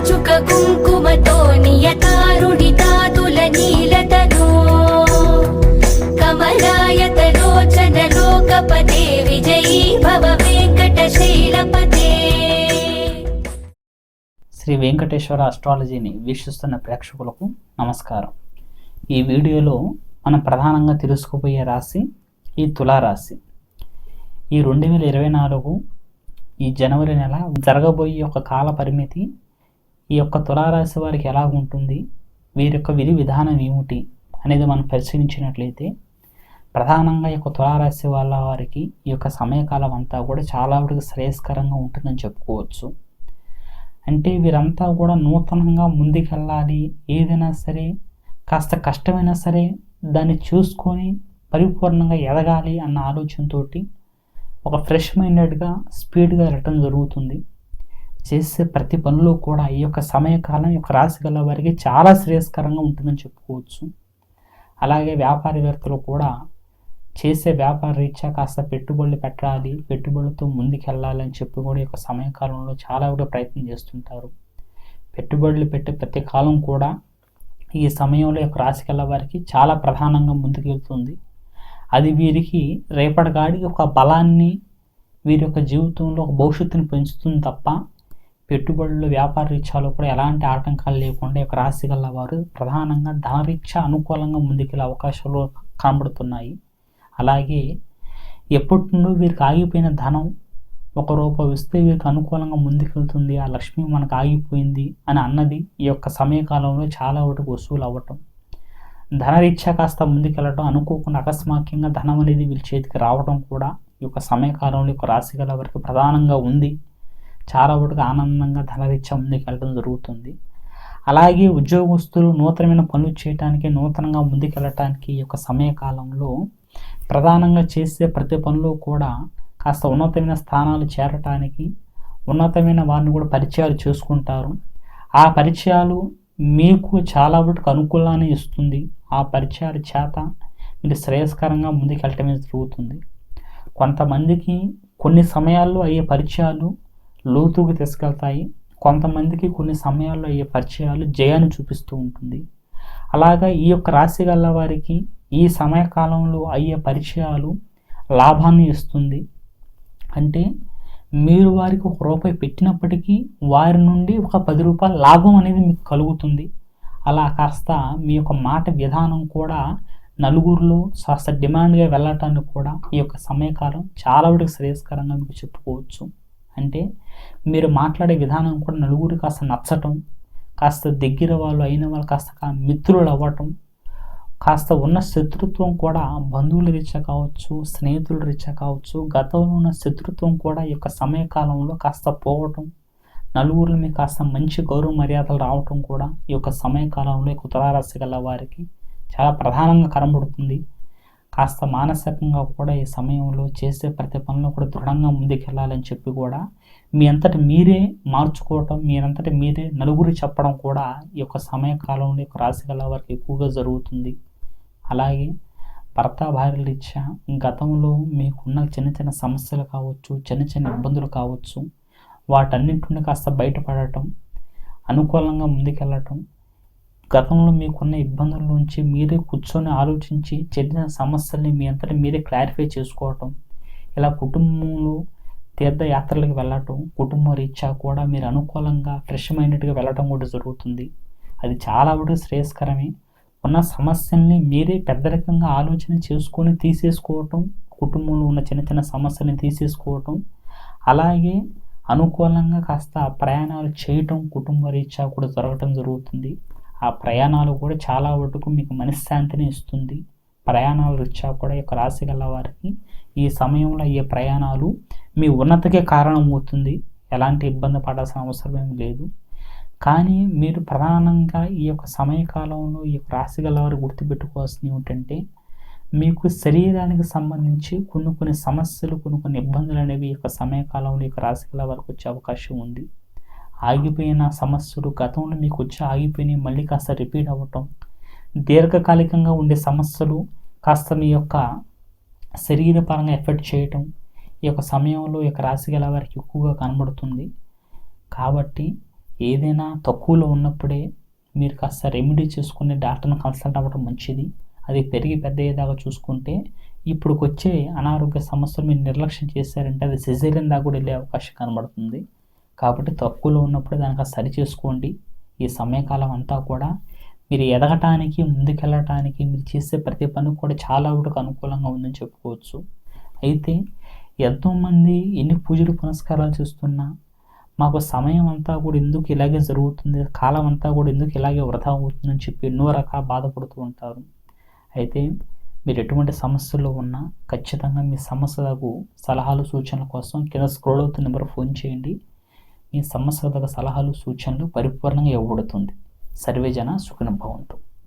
చుక కుంకుమతో నియతారుణితాతుల నీలతనో కమలాయతలోచన లోకపతే విజయీ భవ వెంకటశైలపతే. శ్రీ వెంకటేశ్వర అస్ట్రాలజీని వీక్షిస్తున్న ప్రేక్షకులకు నమస్కారం. ఈ వీడియోలో మనం ప్రధానంగా తెలుసుకోబోయే రాశి ఈ తులారాశి. ఈ 2024 ఈ జనవరి నెల జరగబోయే ఒక కాల పరిమితి ఈ యొక్క తులారాశి వారికి ఎలా ఉంటుంది, వీరి యొక్క విధి విధానం ఏమిటి అనేది మనం పరిశీలించినట్లయితే ప్రధానంగా ఈ యొక్క తులారాశి వాళ్ళ వారికి ఈ యొక్క సమయకాలం అంతా కూడా చాలా వరకు శ్రేయస్కరంగా ఉంటుందని చెప్పుకోవచ్చు. అంటే వీరంతా కూడా నూతనంగా ముందుకెళ్ళాలి, ఏదైనా సరే కాస్త కష్టమైనా సరే దాన్ని చూసుకొని పరిపూర్ణంగా ఎదగాలి అన్న ఆలోచనతో ఒక ఫ్రెష్ మైండెడ్గా స్పీడ్గా వెళ్ళటం జరుగుతుంది. చేసే ప్రతి పనిలో కూడా ఈ యొక్క సమయకాలం యొక్క రాశి గల వారికి చాలా శ్రేయస్కరంగా ఉంటుందని చెప్పుకోవచ్చు. అలాగే వ్యాపారవేత్తలు కూడా చేసే వ్యాపార రీత్యా కాస్త పెట్టుబడులు పెట్టాలి, పెట్టుబడులతో ముందుకెళ్ళాలి అని చెప్పి కూడా ఈ యొక్క సమయకాలంలో చాలా కూడా ప్రయత్నం చేస్తుంటారు. పెట్టుబడులు పెట్టే ప్రతి కాలం కూడా ఈ సమయంలో యొక్క రాశి గల వారికి చాలా ప్రధానంగా ముందుకెళ్తుంది. అది వీరికి రేపటి కాడికి ఒక బలాన్ని, వీరి యొక్క జీవితంలో ఒక భవిష్యత్తుని పెంచుతుంది తప్ప పెట్టుబడులు వ్యాపార రీత్యాలో కూడా ఎలాంటి ఆటంకాలు లేకుండా ఒక రాశి గల వారు ప్రధానంగా ధనరీత్యా అనుకూలంగా ముందుకెళ్ళే అవకాశాలు కనబడుతున్నాయి. అలాగే ఎప్పటి నుండో వీరికి ఆగిపోయిన ధనం ₹1 ఇస్తే వీరికి అనుకూలంగా ముందుకెళ్తుంది, ఆ లక్ష్మి మనకు ఆగిపోయింది అని అన్నది ఈ యొక్క సమయకాలంలో చాలా వాటికి వసూలు అవ్వటం, ధనరీత్యా కాస్త ముందుకెళ్ళటం, అనుకోకుండా అకస్మాత్తుగా ధనం అనేది వీళ్ళ చేతికి రావడం కూడా ఈ యొక్క సమయకాలంలో యొక్క రాశి గల వారికి ప్రధానంగా ఉంది. చాలా వాటికి ఆనందంగా ధనరీత్యా ముందుకెళ్ళడం జరుగుతుంది. అలాగే ఉద్యోగస్తులు నూతనమైన పనులు చేయడానికి, నూతనంగా ముందుకెళ్ళటానికి ఈ యొక్క సమయకాలంలో ప్రధానంగా చేసే ప్రతి పనిలో కూడా కాస్త ఉన్నతమైన స్థానాలు చేరటానికి ఉన్నతమైన వారిని కూడా పరిచయాలు చేసుకుంటారు. ఆ పరిచయాలు మీకు చాలా వాటికి అనుకూలాన్ని ఇస్తుంది. ఆ పరిచయాల చేత మీరు శ్రేయస్కరంగా ముందుకెళ్ళటమే జరుగుతుంది. కొంతమందికి కొన్ని సమయాల్లో అయ్యే పరిచయాలు లోతుకు తీసుకెళ్తాయి, కొంతమందికి కొన్ని సమయాల్లో అయ్యే పరిచయాలు జయాన్ని చూపిస్తూ ఉంటుంది. అలాగా ఈ యొక్క రాశి గల వారికి ఈ సమయకాలంలో అయ్యే పరిచయాలు లాభాన్ని ఇస్తుంది. అంటే మీరు వారికి ₹1 పెట్టినప్పటికీ వారి నుండి ఒక ₹10 లాభం అనేది మీకు కలుగుతుంది. అలా కాస్త మీ యొక్క మాట విధానం కూడా నలుగురిలో కాస్త డిమాండ్గా వెళ్ళటానికి కూడా ఈ యొక్క సమయకాలం చాలా వాటికి శ్రేయస్కరంగా మీకు చెప్పుకోవచ్చు. అంటే మీరు మాట్లాడే విధానం కూడా నలుగురు కాస్త నచ్చటం, కాస్త దగ్గర వాళ్ళు అయిన వాళ్ళు కాస్త మిత్రులు అవ్వటం, కాస్త ఉన్న శత్రుత్వం కూడా బంధువుల రీత్యా కావచ్చు, స్నేహితుల రీత్యా కావచ్చు, గతంలో ఉన్న శత్రుత్వం కూడా ఈ యొక్క సమయకాలంలో కాస్త పోవటం, నలుగురిలో మీకు కాస్త మంచి గౌరవ మర్యాదలు రావటం కూడా ఈ యొక్క సమయకాలంలో ఈ తులారాశి గల వారికి చాలా ప్రధానంగా కనబడుతుంది. కాస్త మానసికంగా కూడా ఈ సమయంలో చేసే ప్రతి పనిలో కూడా దృఢంగా ముందుకెళ్ళాలని చెప్పి కూడా మీ అంతటి మీరే మార్చుకోవటం, మీరంతటి మీరే నలుగురు చెప్పడం కూడా ఈ యొక్క సమయకాలంలో యొక్క రాశి గల వారికి ఎక్కువగా జరుగుతుంది. అలాగే భర్త భార్యల రీత్యా గతంలో మీకున్న చిన్న చిన్న సమస్యలు కావచ్చు, చిన్న చిన్న ఇబ్బందులు కావచ్చు, వాటన్నింటి నుండి కాస్త బయటపడటం, అనుకూలంగా ముందుకెళ్ళటం, గతంలో మీకున్న ఇబ్బందుల నుంచి మీరే కూర్చొని ఆలోచించి చిన్న సమస్యల్ని మీ అంతటి మీరే క్లారిఫై చేసుకోవటం, ఇలా కుటుంబంలో తీర్థయాత్రలకు వెళ్ళటం, కుటుంబ రీత్యా కూడా మీరు అనుకూలంగా ఫ్రెష్ మైండెడ్గా వెళ్ళటం కూడా జరుగుతుంది. అది చాలా వరకు శ్రేయస్కరమే. ఉన్న సమస్యల్ని మీరే పెద్దరికంగా ఆలోచన చేసుకొని తీసేసుకోవటం, కుటుంబంలో ఉన్న చిన్న చిన్న సమస్యల్ని తీసేసుకోవటం, అలాగే అనుకూలంగా కాస్త ప్రయాణాలు చేయటం కుటుంబ రీత్యా కూడా జరగటం జరుగుతుంది. ఆ ప్రయాణాలు కూడా చాలా వరకు మీకు మనశ్శాంతిని ఇస్తుంది. ప్రయాణాల రీత్యా కూడా ఈ యొక్క రాశి గల వారికి ఈ సమయంలో అయ్యే ప్రయాణాలు మీ ఉన్నతికే కారణమవుతుంది. ఎలాంటి ఇబ్బంది పడాల్సిన అవసరం ఏమి లేదు. కానీ మీరు ప్రధానంగా ఈ యొక్క సమయకాలంలో ఈ యొక్క రాశి గల వారు గుర్తుపెట్టుకోవాల్సింది ఏమిటంటే, మీకు శరీరానికి సంబంధించి కొన్ని సమస్యలు, కొన్ని ఇబ్బందులు అనేవి ఈ యొక్క సమయకాలంలో ఈ యొక్క రాశి గల వారికి వచ్చే అవకాశం ఉంది. ఆగిపోయిన సమస్యలు గతంలో మీకు వచ్చి ఆగిపోయినాయి మళ్ళీ కాస్త రిపీట్ అవ్వటం, దీర్ఘకాలికంగా ఉండే సమస్యలు కాస్త మీ యొక్క శరీరపరంగా ఎఫెక్ట్ చేయటం ఈ యొక్క సమయంలో ఈ యొక్క రాశి గల వారికి ఎక్కువగా కనబడుతుంది. కాబట్టి ఏదైనా తక్కువలో ఉన్నప్పుడే మీరు కాస్త రెమెడీ చేసుకుని డాక్టర్ని కన్సల్ట్ అవ్వడం మంచిది. అది పెరిగి పెద్ద అయ్యేదాకా చూసుకుంటే ఇప్పుడుకి వచ్చే అనారోగ్య సమస్యలు మీరు నిర్లక్ష్యం చేశారంటే అది సిజేరియన్ దాకా కూడా వెళ్ళే అవకాశం కనబడుతుంది. కాబట్టి తక్కువలో ఉన్నప్పుడే దానికి సరి చేసుకోండి. ఈ సమయకాలం అంతా కూడా మీరు ఎదగటానికి, ముందుకెళ్ళటానికి, మీరు చేసే ప్రతి పని కూడా చాలా వరకు అనుకూలంగా ఉందని చెప్పుకోవచ్చు. అయితే ఎంతోమంది ఎన్ని పూజలు పునస్కారాలు చేస్తున్నా మాకు సమయం అంతా కూడా ఎందుకు ఇలాగే జరుగుతుంది, కాలం అంతా కూడా ఎందుకు ఇలాగే వృధా అవుతుందని చెప్పి ఎన్నో రకాల బాధపడుతూ ఉంటారు. అయితే మీరు ఎటువంటి సమస్యల్లో ఉన్నా ఖచ్చితంగా మీ సమస్యలకు సలహాలు సూచనల కోసం కింద స్క్రోల్ అవుతున్న నెంబర్ ఫోన్ చేయండి. మీ సమస్యలకు సలహాలు సూచనలు పరిపూర్ణంగా ఇవ్వబడుతుంది. సర్వే జన సుఖినో భవంతు.